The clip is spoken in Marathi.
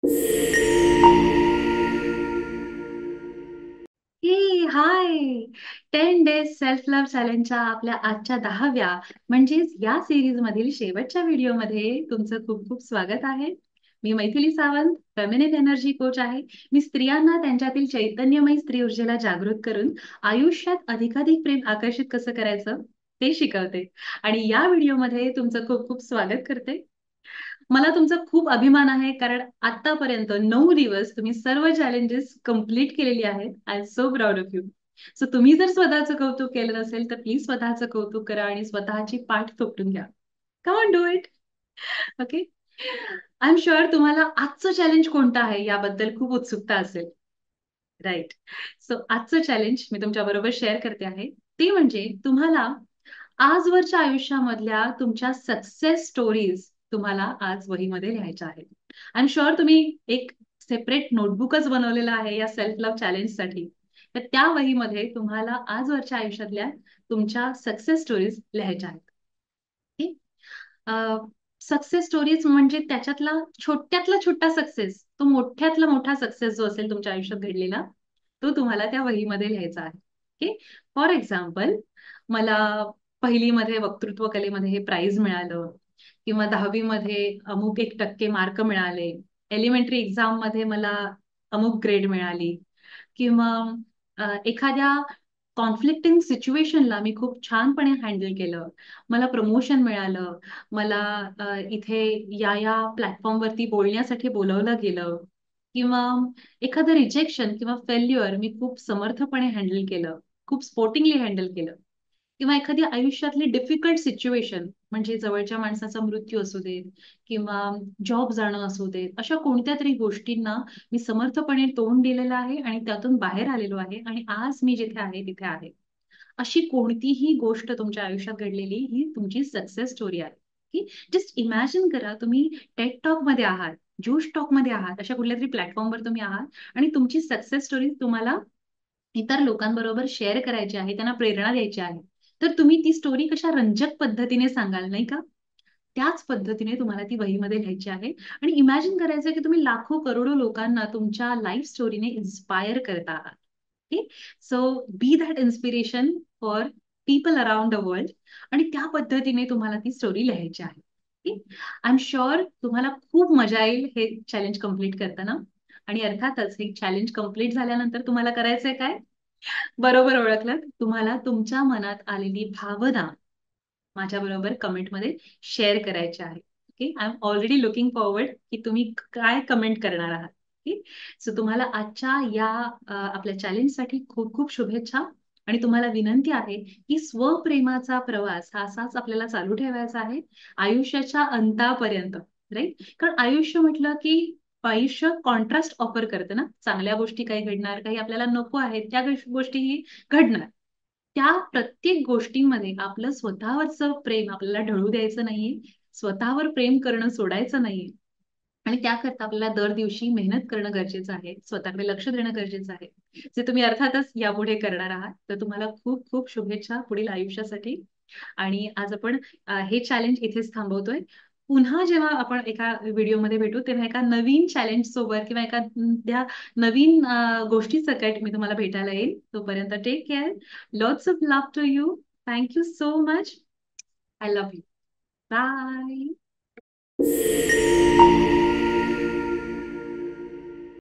हे हाय 10 डेज सेल्फ लव्ह चॅलेंजच्या आपल्या आजच्या 10व्या म्हणजेच या सिरीज मधील शेवटच्या व्हिडिओमध्ये तुमचं खूप खूप स्वागत आहे. मी Maithili Sawant, feminine energy coach आहे. मी स्त्रियांना त्यांच्यातील चैतन्यमयी स्त्री ऊर्जेला जागृत करून आयुष्यात अधिकाधिक प्रेम आकर्षित कसं करायचं ते शिकवते आणि या व्हिडिओमध्ये तुमचं खूप खूप स्वागत करते. मला तुमचा खूप अभिमान आहे कारण आतापर्यंत 9 दिवस तुम्ही सर्व चॅलेंजेस कंप्लीट केलेली आहेत. I am so proud of you. So तुम्ही जर स्वतःचं कौतुक केलं नसेल तर प्लीज स्वतःचं कौतुक करा आणि स्वतःची पाठ थोपटून घ्या. Come on, do it. Okay. I am sure तुम्हाला आजचं चॅलेंज कोणतं आहे याबद्दल खूप उत्सुकता असेल. राईट. सो आजचं चॅलेंज मी तुमच्या बरोबर शेअर करते आहे. ते म्हणजे तुम्हाला आजवरच्या आयुष्यामधल्या तुमच्या सक्सेस स्टोरीज तुम्हाला आज वहीमध्ये लिहायच्या आहेत. आय एम शुअर तुम्ही एक सेपरेट नोटबुकच बनवलेला आहे या सेल्फ लव्ह चॅलेंजसाठी. तर त्या वहीमध्ये तुम्हाला आजवरच्या आयुष्यातल्या तुमच्या सक्सेस स्टोरीज लिहायच्या आहेत. सक्सेस स्टोरीज म्हणजे त्याच्यातला छोट्यातला छोटा सक्सेस, तो मोठ्यातला मोठा सक्सेस जो असेल तुमच्या आयुष्यात घडलेला, तो तुम्हाला त्या वहीमध्ये लिहायचा आहे. ओके. फॉर एक्झाम्पल, मला पहिलीमध्ये वक्तृत्व कलेमध्ये हे प्राइज मिळालं किंवा 10वी मध्ये अमुक 1% मार्क मिळाले, एलिमेंटरी एक्झाम मध्ये मला अमुक ग्रेड मिळाली किंवा एखाद्या कॉन्फ्लिक्टिंग सिच्युएशनला मी खूप छानपणे हँडल केलं, मला प्रमोशन मिळालं, मला इथे या प्लॅटफॉर्मवरती बोलण्यासाठी बोलवलं गेलं किंवा एखादं रिजेक्शन किंवा फेल्युअर मी खूप समर्थपणे हँडल केलं, खूप स्पोर्टिंगली हँडल केलं किंवा एखादी आयुष्यातली डिफिकल्ट सिच्युएशन म्हणजे जवळच्या माणसाचा मृत्यू असू देत किंवा जॉब जाणं असू देत, अशा कोणत्या तरी गोष्टींना मी समर्थपणे तोंड दिलेलं आहे आणि त्यातून बाहेर आलेलो आहे आणि आज मी जिथे आहे तिथे आहे. अशी कोणतीही गोष्ट तुमच्या आयुष्यात घडलेली ही तुमची सक्सेस स्टोरी आहे. की जस्ट इमॅजिन करा, तुम्ही टेक टॉक मध्ये आहात, जोश टॉक मध्ये आहात, अशा कुठल्या तरी प्लॅटफॉर्मवर तुम्ही आहात आणि तुमची सक्सेस स्टोरी तुम्हाला इतर लोकांबरोबर शेअर करायची आहे, त्यांना प्रेरणा द्यायची आहे. तर तुम्ही ती स्टोरी कशा रंजक पद्धतीने सांगाल, नाही का? त्याच पद्धतीने तुम्हाला ती वहीमध्ये लिहायची आहे आणि इमॅजिन करायचं की तुम्ही लाखो करोडो लोकांना तुमच्या लाईफ स्टोरीने इन्स्पायर करत आहात. Okay. So be that inspiration for people around the world आणि त्या पद्धतीने तुम्हाला ती स्टोरी लिहायची आहे. आय एम शुअर तुम्हाला खूप मजा येईल हे चॅलेंज कम्प्लीट करताना. आणि अर्थातच हे चॅलेंज कम्प्लीट झाल्यानंतर तुम्हाला करायचंय काय? बरोबर ओळखलं. तुम्हाला तुमच्या मनात आलेली भावना माझ्याबरोबर कमेंटमध्ये शेअर करायची आहे. Okay. I am already looking forward की तुम्ही काय कमेंट करणार आहात. ओके. सो तुम्हाला आजच्या या आपल्या चॅलेंजसाठी खूप खूप शुभेच्छा आणि तुम्हाला विनंती आहे की स्वप्रेमाचा प्रवास हा असाच आपल्याला चालू ठेवायचा आहे आयुष्याच्या अंतापर्यंत. राईट. कारण आयुष्य म्हटलं की आयुष्य कॉन्ट्रास्ट ऑफर करतं ना. चांगल्या गोष्टी काही घडणार, काही आपल्याला नको आहेत त्या गोष्टीही घडणार. त्या प्रत्येक गोष्टींमध्ये आपलं स्वतःवरचं प्रेम आपल्याला ढळू द्यायचं नाहीये. स्वतःवर प्रेम करणं सोडायचं नाहीये. आणि त्याकरता आपल्याला दर दिवशी मेहनत करणं गरजेचं आहे. स्वतःकडे लक्ष देणं गरजेचं आहे. जे तुम्ही अर्थातच यापुढे करणार आहात. तर तुम्हाला खूप खूप शुभेच्छा पुढील आयुष्यासाठी. आणि आज आपण हे चॅलेंज इथेच थांबवतोय. पुन्हा जेव्हा आपण एका व्हिडिओमध्ये भेटू तेव्हा एका नवीन चॅलेंज सोबत किंवा एखाद्या नवीन गोष्टीसकट मी तुम्हाला भेटायला येईल. तोपर्यंत take care. Lots of love to you. Thank you so much. I love you. Bye.